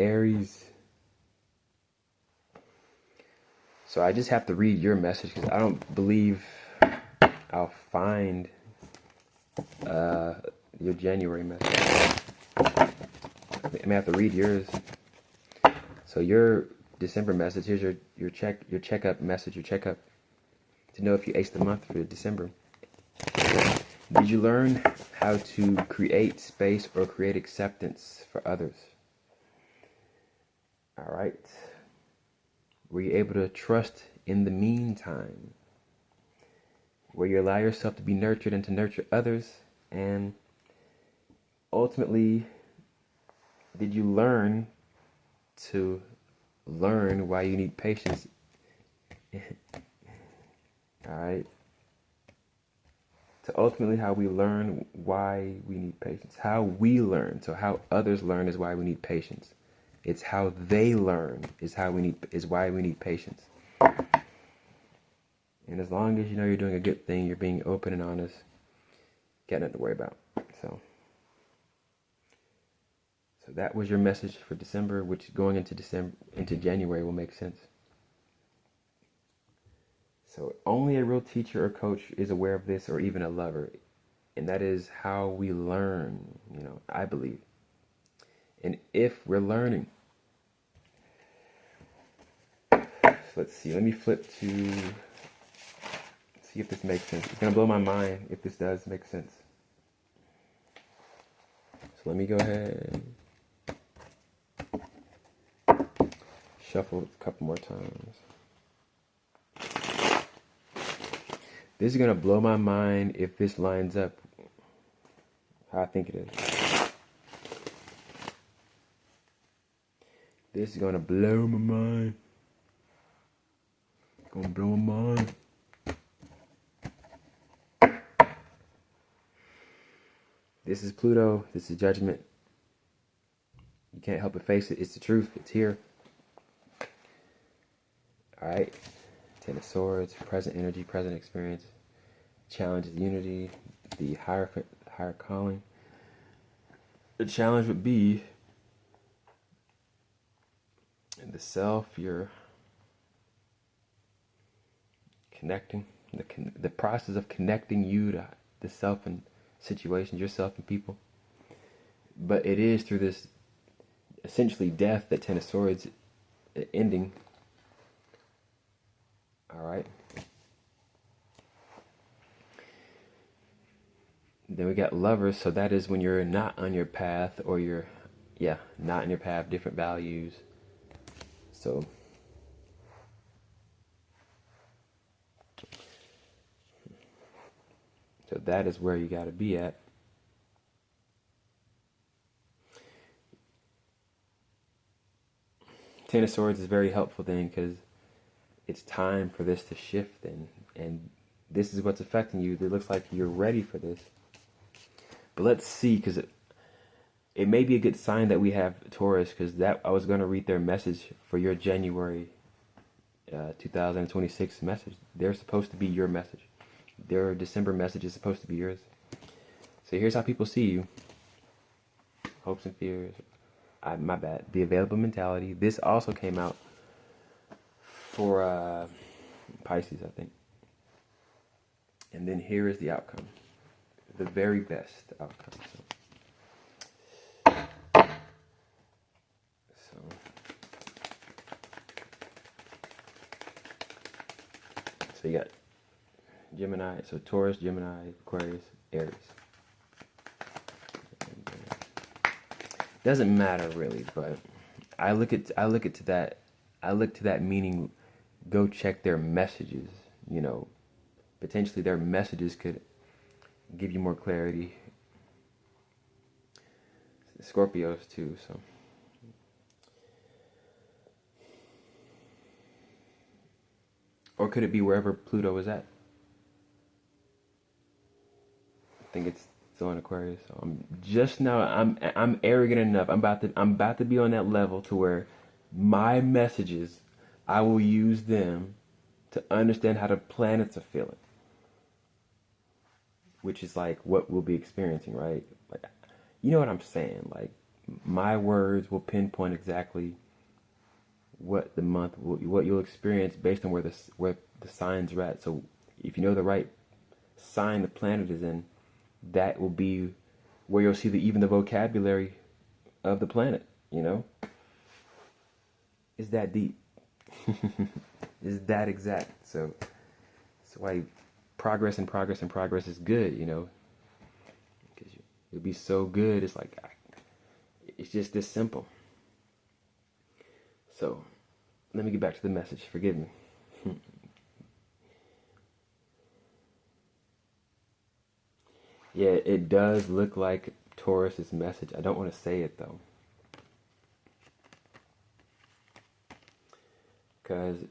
Aries. So I just have to read your message because I don't believe I'll find your January message. I may have to read yours. So your December message, here's your checkup message, your checkup to know if you aced the month for December. Did you learn how to create space or create acceptance for others? All right. Were you able to trust in the meantime? Where you allow yourself to be nurtured and to nurture others? And ultimately, did you learn to learn why you need patience? All right. To ultimately how we learn why we need patience. How we learn. So how others learn is why we need patience. It's how they learn is why we need patience. And as long as you know you're doing a good thing, you're being open and honest, got nothing to worry about. So that was your message for December, which going into January will make sense. So only a real teacher or coach is aware of this, or even a lover. And that is how we learn, I believe. And if we're learning, let's see, let me flip to see if this makes sense. It's going to blow my mind if this does make sense. So let me go ahead and shuffle a couple more times. This is going to blow my mind if this lines up how I think it is. This is going to blow my mind. It's going to blow my mind. This is Pluto. This is judgment. You can't help but face it. It's the truth. It's here. Alright. Ten of Swords. Present energy. Present experience. Challenge is unity. The higher calling. The challenge would be in the self. You're connecting. The process of connecting you to the self and situations, yourself and people. But it is through this essentially death, that Ten of Swords ending. Alright. Then we got Lovers, so that is when you're not on your path, or you're not on your path, different values. So that is where you got to be at. Ten of Swords is very helpful then, because it's time for this to shift, and this is what's affecting you. It looks like you're ready for this. But let's see, because it may be a good sign that we have Taurus, because I was going to read their message for your January 2026 message. They're supposed to be your message. Their December message is supposed to be yours. So here's how people see you. Hopes and fears. My bad. The available mentality. This also came out for Pisces, I think. And then here is the outcome. The very best outcome. So you got Gemini, so Taurus, Gemini, Aquarius, Aries. Doesn't matter really, but I look to that meaning. Go check their messages. Potentially their messages could give you more clarity. Scorpios too, so. Or could it be wherever Pluto is at? I think it's still in Aquarius. So I'm arrogant enough. I'm about to be on that level to where my messages, I will use them to understand how the planets are feeling. Which is like what we'll be experiencing, right? Like, you know what I'm saying? Like, my words will pinpoint exactly what the month, what you'll experience based on where the signs are at. So if you know the right sign the planet is in, that will be where you'll see even the vocabulary of the planet. You know, it's that deep. It's that exact. So that's why progress and progress and progress is good. You know, because you'll be so good. It's like it's just this simple. So let me get back to the message. Forgive me. Yeah, it does look like Taurus's message. I don't want to say it though, because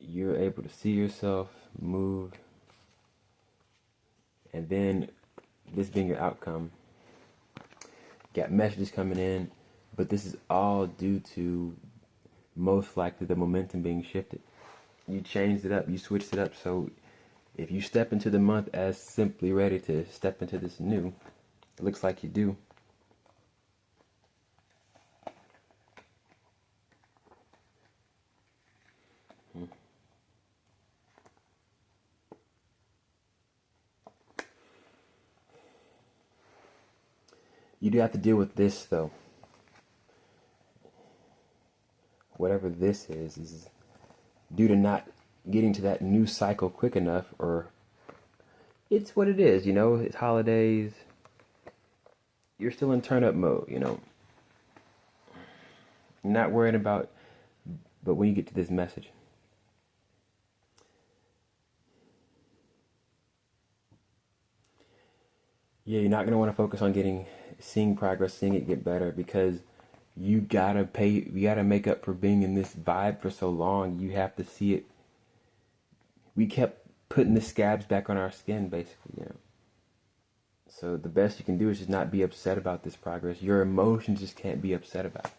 you're able to see yourself move, and then this being your outcome, got messages coming in, but this is all due to most likely the momentum being shifted. You changed it up, you switched it up, so if you step into the month as simply ready to step into this new, it looks like you do. You do have to deal with this though. Whatever this is due to not getting to that new cycle quick enough, or it's what it is, you know, it's holidays. You're still in turn up mode, you know. You're not worrying about, but when you get to this message, yeah, you're not going to want to focus on seeing progress, seeing it get better, because you gotta make up for being in this vibe for so long. You have to see it. We kept putting the scabs back on our skin, basically, you know. So the best you can do is just not be upset about this progress. Your emotions just can't be upset about it.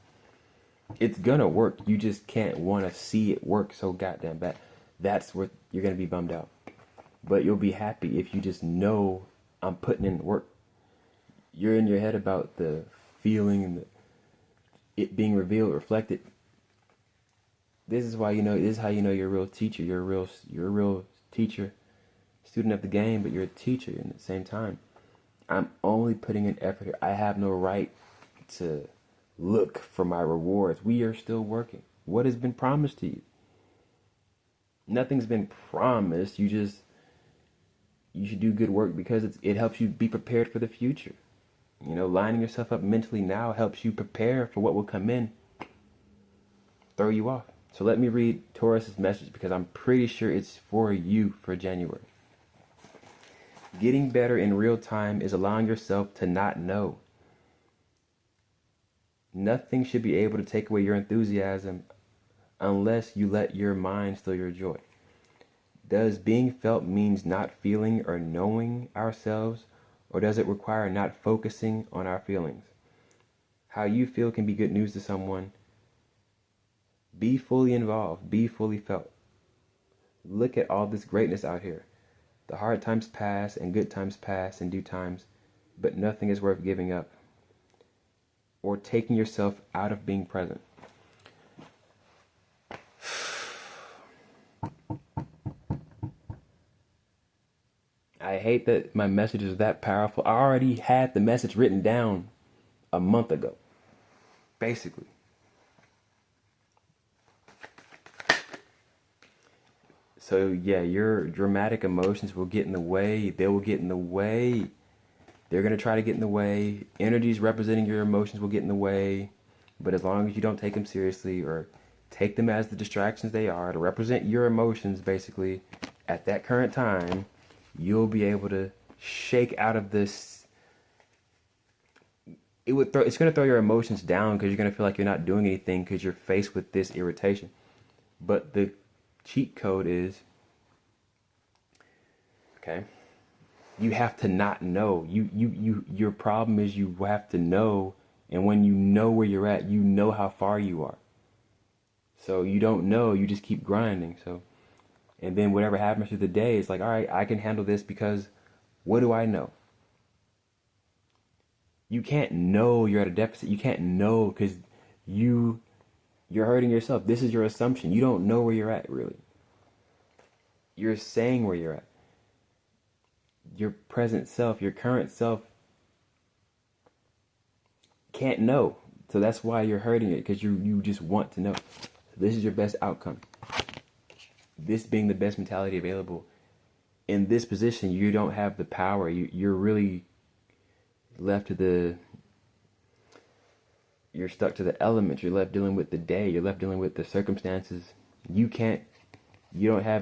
It's gonna work. You just can't want to see it work so goddamn bad. That's where you're gonna be bummed out. But you'll be happy if you just know I'm putting in the work. You're in your head about the feeling and it being revealed, reflected. This is why this is how you know you're a real teacher. You're a real teacher, student of the game, but you're a teacher at the same time. I'm only putting in effort here. I have no right to look for my rewards. We are still working. What has been promised to you? Nothing's been promised. You should do good work because it helps you be prepared for the future. You know, lining yourself up mentally now helps you prepare for what will come in, throw you off. So let me read Taurus's message because I'm pretty sure it's for you for January. Getting better in real time is allowing yourself to not know. Nothing should be able to take away your enthusiasm unless you let your mind steal your joy. Does being felt means not feeling or knowing ourselves, or does it require not focusing on our feelings? How you feel can be good news to someone. Be fully involved. Be fully felt. Look at all this greatness out here. The hard times pass and good times pass in due times, but nothing is worth giving up or taking yourself out of being present. I hate that my message is that powerful. I already had the message written down a month ago, basically. So yeah, your dramatic emotions will get in the way. They will get in the way. They're going to try to get in the way. Energies representing your emotions will get in the way. But as long as you don't take them seriously or take them as the distractions they are to represent your emotions, basically, at that current time, you'll be able to shake out of this. It's going to throw your emotions down because you're going to feel like you're not doing anything because you're faced with this irritation. But the cheat code is, okay, you have to not know. Your problem is you have to know, and when you know where you're at, you know how far you are. So you don't know, you just keep grinding. So, and then whatever happens through the day, it's like, all right, I can handle this because what do I know? You can't know you're at a deficit. You can't know because you're hurting yourself. This is your assumption. You don't know where you're at, really. You're saying where you're at. Your present self, your current self can't know. So that's why you're hurting it, because you just want to know. This is your best outcome. This being the best mentality available. In this position, you don't have the power. You're really left to you're stuck to the elements. You're left dealing with the day. You're left dealing with the circumstances. You don't have